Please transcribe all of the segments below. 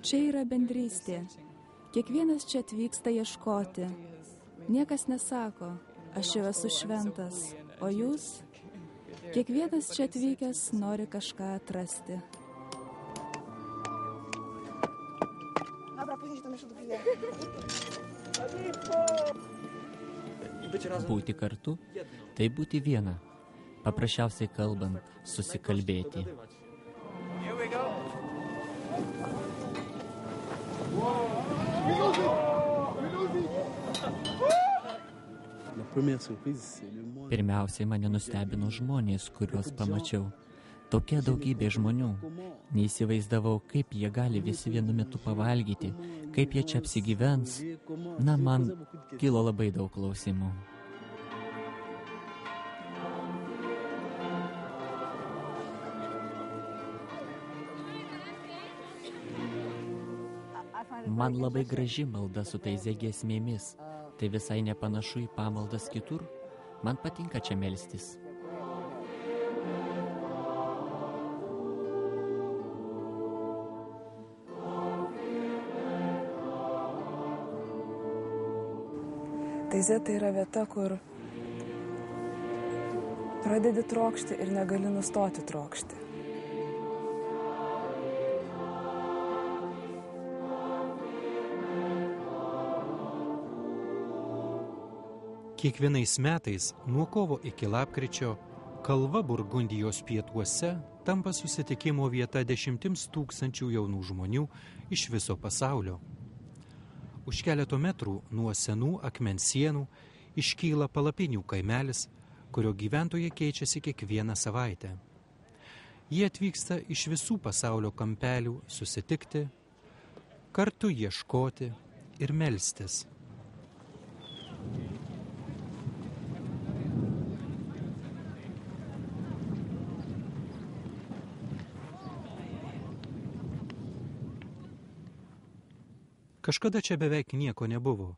Čia yra bendrystė. Kiekvienas čia atvyksta ieškoti. Niekas nesako, aš jau esu šventas, o jūs? Kiekvienas čia atvykęs nori kažką atrasti. Būti kartu, tai būti viena. Paprasčiausiai kalbant, susikalbėti. Pirmiausiai mane nustebino žmonės, kuriuos pamačiau. Tokia daugybė žmonių. Neįsivaizdavau, kaip jie gali visi vienu metu pavalgyti, kaip jie čia apsigyvens. Na, man kilo labai daug klausimų. Man labai graži malda su tais giesmėmis. Tai visai nepanašu į pamaldas kitur. Man patinka čia melstis. Taize tai yra vieta, kur pradedi trokšti ir negali nustoti trokšti. Kiekvienais metais, nuo kovo iki lapkričio, kalva Burgundijos pietuose tampa susitikimo vieta 10 000 jaunų žmonių iš viso pasaulio. Už keleto metrų nuo senų akmens sienų iškyla palapinių kaimelis, kurio gyventojai keičiasi kiekvieną savaitę. Jie atvyksta iš visų pasaulio kampelių susitikti, kartu ieškoti ir melstis. Kažkada čia beveik nieko nebuvo.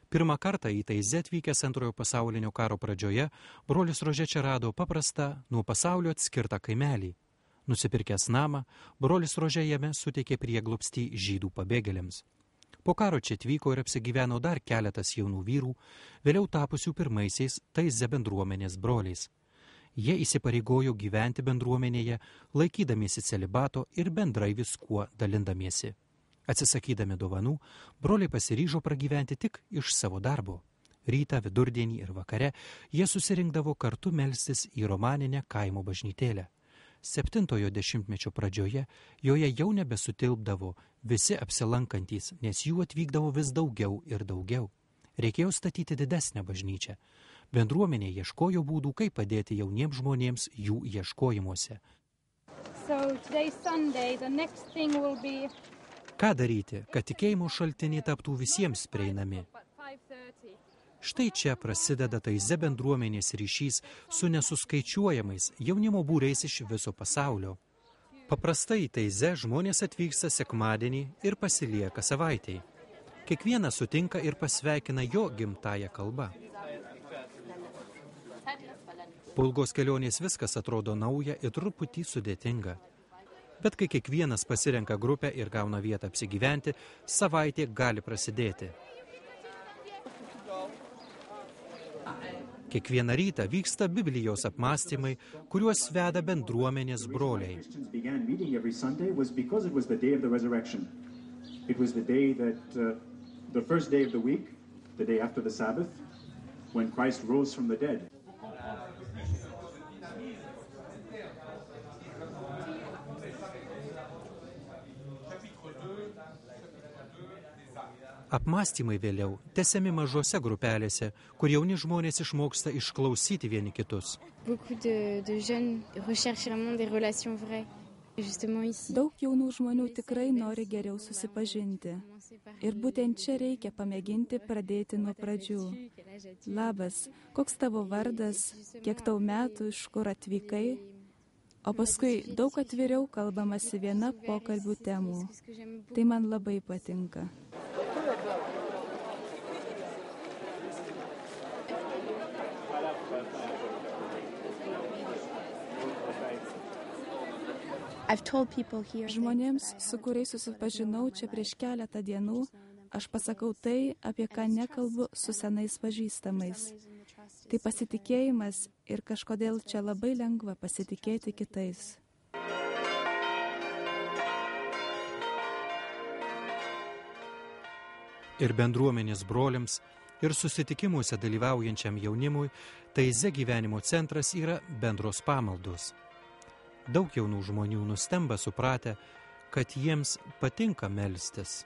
Pirmą kartą į Taizę atvykęs Antrojo pasaulinio karo pradžioje, brolis Rože čia rado paprastą, nuo pasaulio atskirtą kaimelį. Nusipirkęs namą, brolis Rože jame suteikė prieglobstį žydų pabėgėliams. Po karo čia atvyko ir apsigyveno dar keletas jaunų vyrų, vėliau tapusių pirmaisiais Taizę bendruomenės broliais. Jie įsipareigojo gyventi bendruomenėje, laikydamiesi celibato ir bendrai viskuo dalindamiesi. Atsisakydami dovanų, broliai pasiryžo pragyventi tik iš savo darbo. Rytą, vidurdienį ir vakare jie susirinkdavo kartu melstis į romaninę kaimo bažnytėlę. 7-ojo dešimtmečio pradžioje joje jau nebesutilpdavo visi apsilankantys, nes jų atvykdavo vis daugiau ir daugiau. Reikėjo statyti didesnę bažnyčią. Bendruomenė ieškojo būdų, kaip padėti jauniems žmonėms jų ieškojimuose. Ką daryti, kad tikėjimo šaltiniai taptų visiems prieinami? Štai čia prasideda Taize bendruomenės ryšys su nesuskaičiuojamais jaunimo būriais iš viso pasaulio. Paprastai į Taize žmonės atvyksta sekmadienį ir pasilieka savaitei. Kiekvienas sutinka ir pasveikina jo gimtąją kalbą. Po ilgos kelionės viskas atrodo nauja ir truputį sudėtinga. Bet kai kiekvienas pasirenka grupę ir gauna vietą apsigyventi, savaitė gali prasidėti. Kiekvieną rytą vyksta Biblijos apmąstymai, kuriuos veda bendruomenės broliai. Apmąstymai vėliau tęsiami mažose grupelėse, kur jauni žmonės išmoksta išklausyti vieni kitus. Daug jaunų žmonių tikrai nori geriau susipažinti. Ir būtent čia reikia pamėginti pradėti nuo pradžių. Labas, koks tavo vardas, kiek tau metų, iš kur atvykai? O paskui daug atviriau kalbamasi viena pokalbių temų. Tai man labai patinka. Žmonėms, su kuriais susipažinau čia prieš keletą dienų, aš pasakau tai, apie ką nekalbu su senais pažįstamais. Tai pasitikėjimas ir kažkodėl čia labai lengva pasitikėti kitais. Ir bendruomenės broliams, ir susitikimuose dalyvaujančiam jaunimui, Taize gyvenimo centras yra bendros pamaldos. Daug jaunų žmonių nustemba supratę, kad jiems patinka melstis.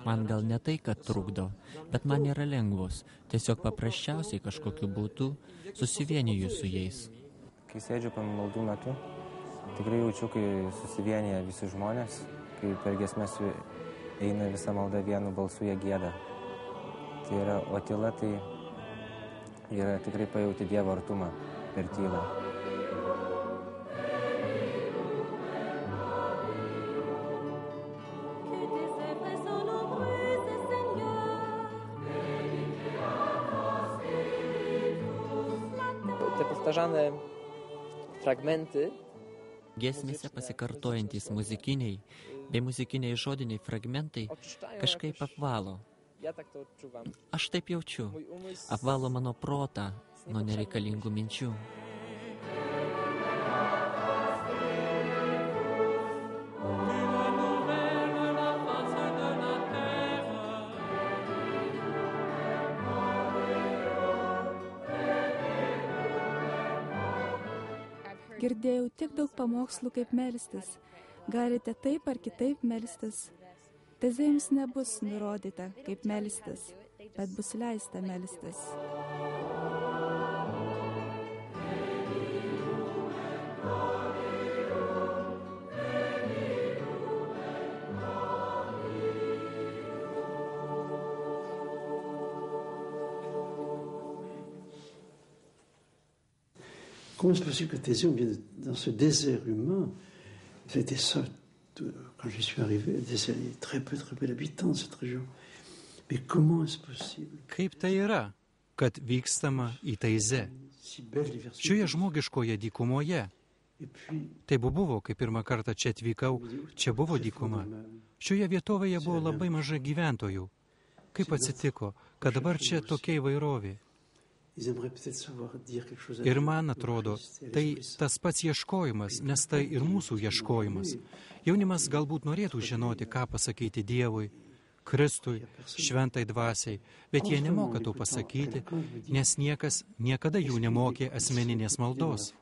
Man gal ne tai, kad trukdo, bet man yra lengvos. Tiesiog paprasčiausiai kažkokiu būdu susivieniju su jais. Kai sėdžiu pamaldų metu, tikrai jaučiu, kai susivienyje visi žmonės, kai per giesmes eina visa malda vienu balsu, jie gieda. Tai yra, o tyla tai yra tikrai pajauti Dievo artumą per tylą. Giesmėse pasikartojantys muzikiniai bei muzikiniai žodiniai fragmentai kažkaip apvalo. Aš taip jaučiu. Apvalo mano protą nuo nereikalingų minčių. Girdėjau tiek daug pamokslų, kaip melstis. Galite taip ar kitaip melstis. Taize jums nebus nurodyta, kaip melstis, bet bus leista melstis. Comment est-ce possible que Thésée, on vient dans ce désert humain? C'était ça, quand j'y suis arrivé, il y a très peu d'habitants dans cette région. Mais comment est-ce possible? Kaip tai yra, kad vykstama į Taizę? Šioje žmogiškoje dykumoje. Tai buvo, kai pirmą kartą čia atvykau, čia buvo dykuma. Šioje vietovėje buvo labai mažai gyventojų. Kaip atsitiko, kad dabar čia tokia įvairovė? Ir man atrodo, tai tas pats ieškojimas, nes tai ir mūsų ieškojimas. Jaunimas galbūt norėtų žinoti, ką pasakyti Dievui, Kristui, šventai dvasiai, bet jie nemoka to pasakyti, nes niekas niekada jų nemokė asmeninės maldos.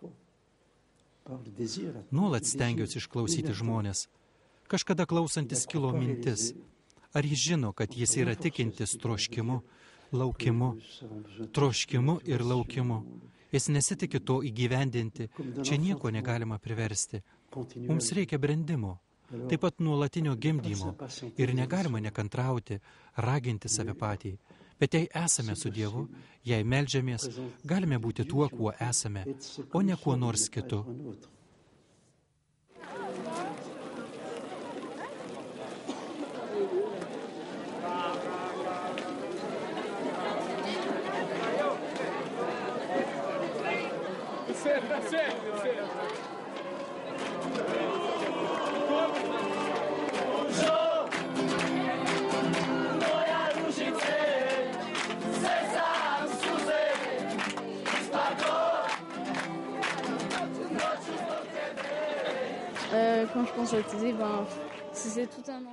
Nuolat stengiuosi išklausyti žmonės. Kažkada klausantis kilo mintis, ar jis žino, kad jis yra tikintis troškimu, laukimu, troškimu ir laukimu. Jis nesitiki to įgyvendinti, čia nieko negalima priversti. Mums reikia brendimo, taip pat nuolatinio gimdymo ir negalima nekantrauti, raginti save patį. Bet jei esame su Dievu, jei meldžiamės, galime būti tuo, kuo esame, o ne kuo nors kitu.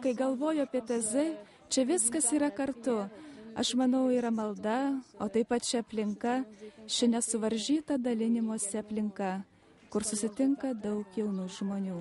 Kai galvoju apie Taizę, čia viskas yra kartu. Aš manau, yra malda, o taip pat ši aplinka, ši nesuvaržyta dalinimosi aplinka, kur susitinka daug jaunų žmonių.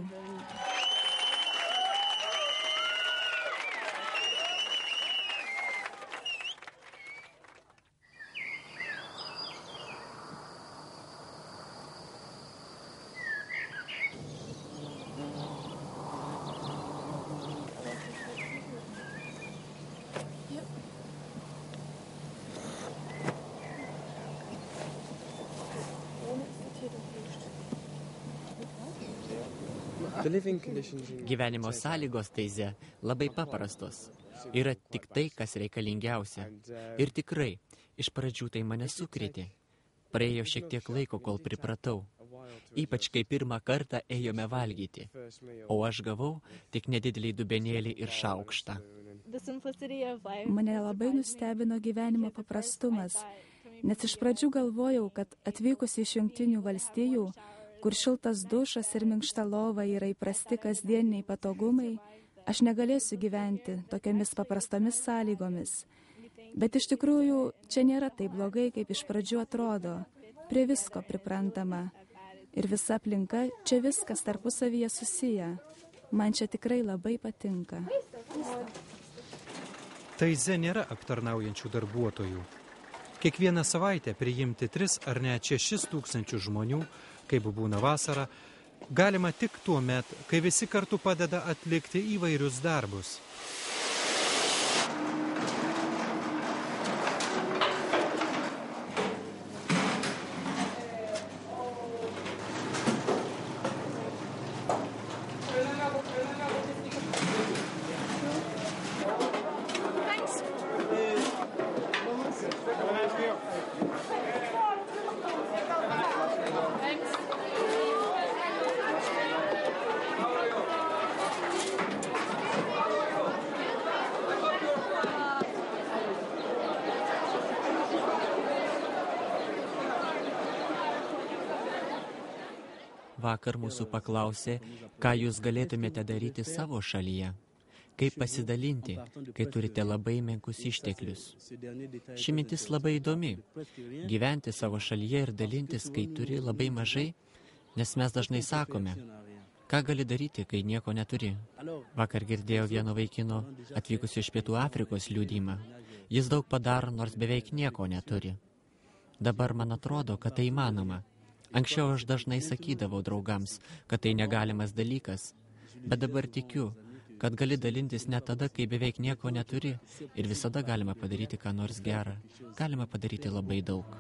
Gyvenimo sąlygos Taize labai paprastos. yra tik tai, kas reikalingiausia. Ir tikrai, iš pradžių tai mane sukrėtė. Praėjo šiek tiek laiko, kol pripratau. Ypač kai pirmą kartą ėjome valgyti. O aš gavau tik nedidelį dubenėlį ir šaukštą. Mane labai nustebino gyvenimo paprastumas, nes iš pradžių galvojau, kad atvykus iš Jungtinių valstijų, kur šiltas dušas ir minkšta lova yra įprasti kasdieniai patogumai, aš negalėsiu gyventi tokiamis paprastomis sąlygomis. Bet iš tikrųjų, čia nėra taip blogai, kaip iš pradžių atrodo. Prie visko priprantama. Ir visa aplinka, čia viskas tarpusavyje susiję. Man čia tikrai labai patinka. Taize nėra aptarnaujančių darbuotojų. Kiekvieną savaitę priimti 3 ar net 6 tūkstančių žmonių, kaip būna vasara, galima tik tuo met, kai visi kartu padeda atlikti įvairius darbus. Vakar mūsų paklausė, ką jūs galėtumėte daryti savo šalyje, kaip pasidalinti, kai turite labai menkus išteklius. Ši mintis labai įdomi – gyventi savo šalyje ir dalintis, kai turi labai mažai, nes mes dažnai sakome, ką gali daryti, kai nieko neturi. Vakar girdėjau vieno vaikino atvykusio iš Pietų Afrikos liudijimą. Jis daug padaro, nors beveik nieko neturi. Dabar man atrodo, kad tai įmanoma. Anksčiau aš dažnai sakydavau draugams, kad tai negalimas dalykas, bet dabar tikiu, kad gali dalintis net tada, kai beveik nieko neturi ir visada galima padaryti ką nors gerą. Galima padaryti labai daug.